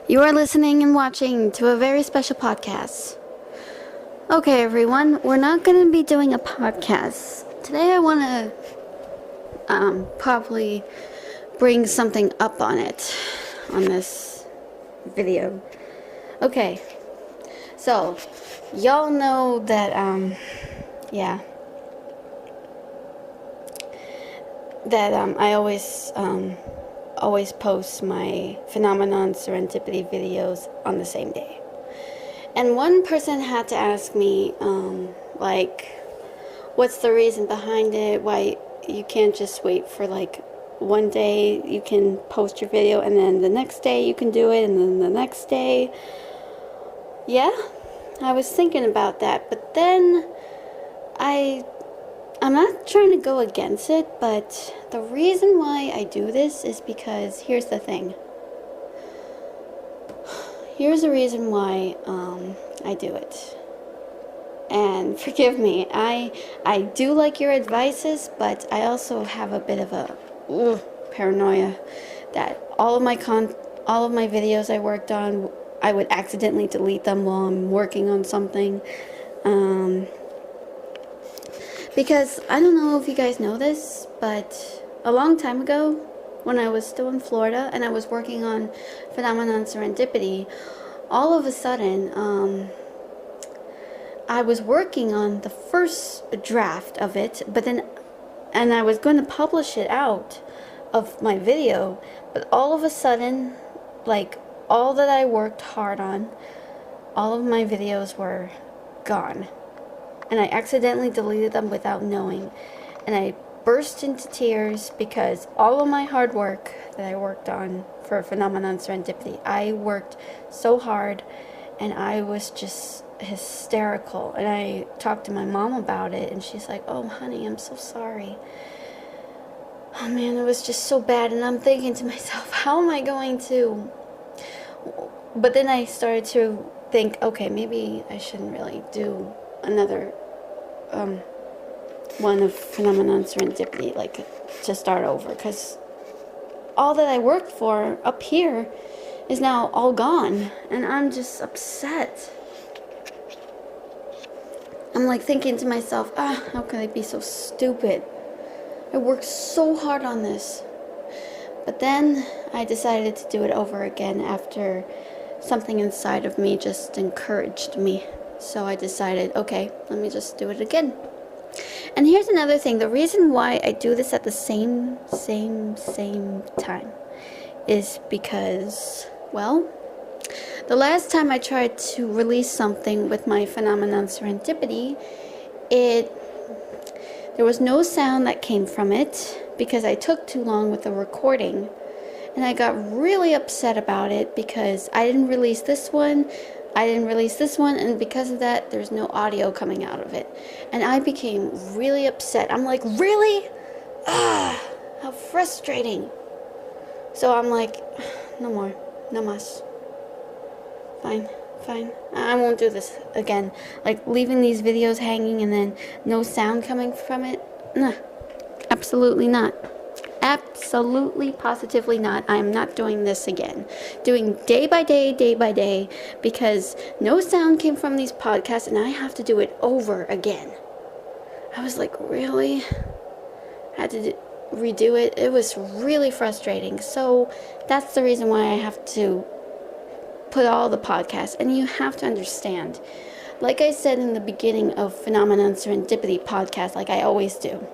You are listening and watching to a very special podcast. Okay, everyone, we're not going to be doing a podcast. Today I want to probably bring something up on this video. Okay, so y'all know that, I always post my phenomenon serendipity videos on the same day. And one person had to ask me, what's the reason behind it? Why you can't just wait for one day you can post your video and then the next day you can do it and then the next day. Yeah, I was thinking about that, but then I'm not trying to go against it, but the reason why I do this is because here's the thing. Here's the reason why I do it. And forgive me, I do like your advices, but I also have a bit of a paranoia that all of my videos I worked on, I would accidentally delete them while I'm working on something. Because I don't know if you guys know this, but a long time ago, when I was still in Florida and I was working on Phenomenon Serendipity, all of a sudden, I was working on the first draft of it, and I was going to publish it out of my video, but all of a sudden, all that I worked hard on, all of my videos were gone. And I accidentally deleted them without knowing. And I burst into tears because all of my hard work that I worked on for Phenomenon Serendipity, I worked so hard and I was just hysterical. And I talked to my mom about it and she's like, "Oh, honey, I'm so sorry. Oh man, it was just so bad." And I'm thinking to myself, how am I going to... But then I started to think, okay, maybe I shouldn't really do another one of Phenomenon Serendipity, to start over, because all that I worked for up here is now all gone, and I'm just upset. I'm thinking to myself, how can I be so stupid? I worked so hard on this. But then I decided to do it over again after something inside of me just encouraged me. So I decided, okay, let me just do it again. And here's another thing. The reason why I do this at the same time is because, well, the last time I tried to release something with my Phenomenon Serendipity, there was no sound that came from it because I took too long with the recording. And I got really upset about it because I didn't release this one, and because of that, there's no audio coming out of it. And I became really upset. I'm like, really? How frustrating. So I'm like, no more, no mas. Fine. I won't do this again. Leaving these videos hanging and then no sound coming from it? Nah, absolutely not. Absolutely, positively not. I am not doing this again. Doing day by day, because no sound came from these podcasts and I have to do it over again. I was like, really? I had to redo it. It was really frustrating. So that's the reason why I have to put all the podcasts. And you have to understand, like I said in the beginning of Phenomenon Serendipity podcast, like I always do,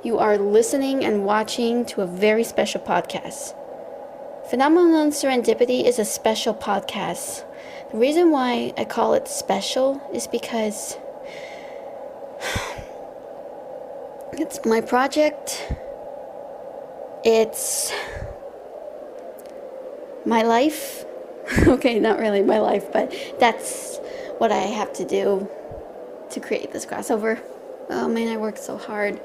you are listening and watching to a very special podcast. Phenomenon Serendipity is a special podcast. The reason why I call it special is because it's my project. It's my life. Okay, not really my life, but that's what I have to do to create this crossover. Oh man, I worked so hard.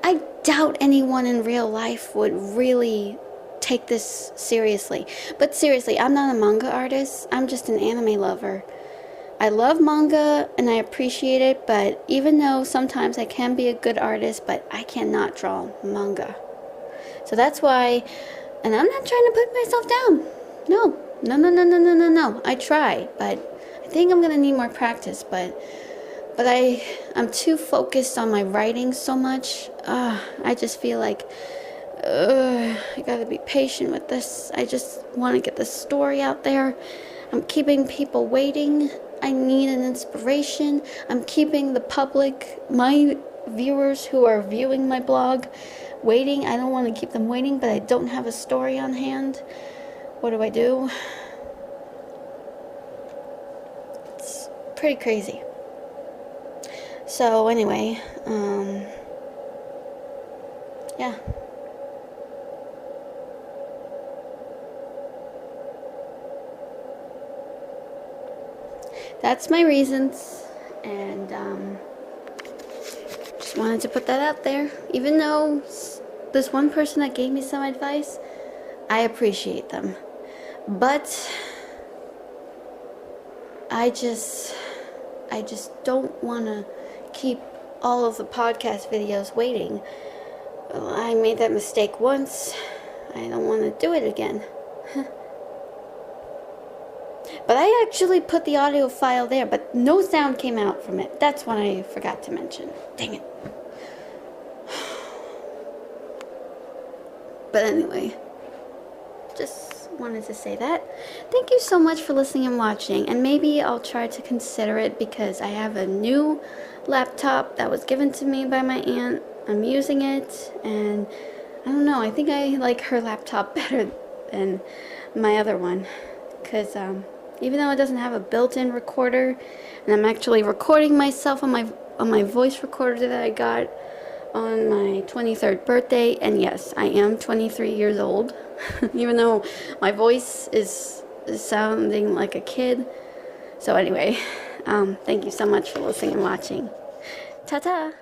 I doubt anyone in real life would really take this seriously. But seriously, I'm not a manga artist. I'm just an anime lover. I love manga and I appreciate it, but even though sometimes I can be a good artist, but I cannot draw manga. So that's why, and I'm not trying to put myself down. No. I try, but I think I'm gonna need more practice. But I'm too focused on my writing so much. I just feel like I gotta be patient with this. I just want to get the story out there. I'm keeping people waiting. I need an inspiration. I'm keeping the public, my viewers who are viewing my blog, waiting. I don't want to keep them waiting, but I don't have a story on hand. What do I do? It's pretty crazy. So anyway, yeah. That's my reasons, and just wanted to put that out there. Even though this one person that gave me some advice, I appreciate them, but I just don't want to keep all of the podcast videos waiting. I made that mistake once. I don't want to do it again. But I actually put the audio file there, but no sound came out from it. That's what I forgot to mention. Dang it. But anyway, just wanted to say that. Thank you so much for listening and watching. And maybe I'll try to consider it because I have a new laptop that was given to me by my aunt. I'm using it, and I don't know. I think I like her laptop better than my other one. Because, even though it doesn't have a built-in recorder, and I'm actually recording myself on my voice recorder that I got on my 23rd birthday, and yes, I am 23 years old, even though my voice is sounding like a kid. So anyway, thank you so much for listening and watching. Ta-ta!